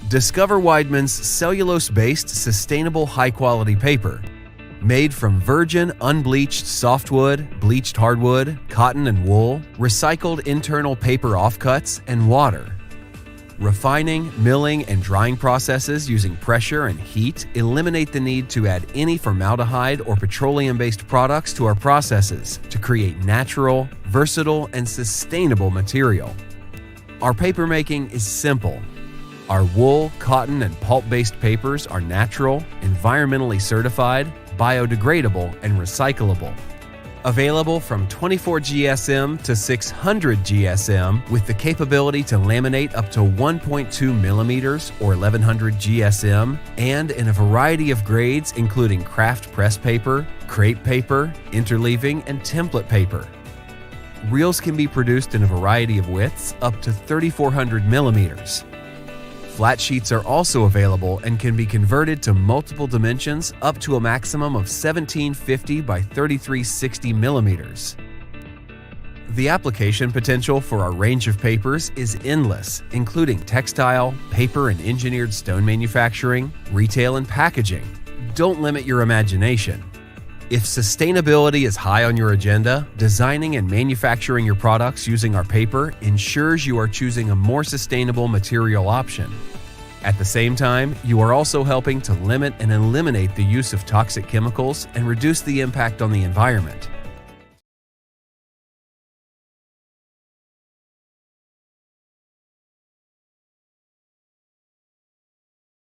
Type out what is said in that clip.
Discover Weidmann's cellulose-based sustainable high-quality paper. Made from virgin, unbleached softwood, bleached hardwood, cotton and wool, recycled internal paper offcuts, and water. Refining, milling, and drying processes using pressure and heat eliminate the need to add any formaldehyde or petroleum-based products to our processes to create natural, versatile, and sustainable material. Our papermaking is simple. Our wool, cotton, and pulp-based papers are natural, environmentally certified, biodegradable, and recyclable. Available from 24 GSM to 600 GSM with the capability to laminate up to 1.2 millimeters or 1100 GSM, and in a variety of grades including craft press paper, crepe paper, interleaving, and template paper. Reels can be produced in a variety of widths up to 3400 millimeters. Flat sheets are also available and can be converted to multiple dimensions up to a maximum of 1750 by 3360 millimeters. The application potential for our range of papers is endless, including textile, paper and engineered stone manufacturing, retail and packaging. Don't limit your imagination. If sustainability is high on your agenda, designing and manufacturing your products using our paper ensures you are choosing a more sustainable material option. At the same time, you are also helping to limit and eliminate the use of toxic chemicals and reduce the impact on the environment.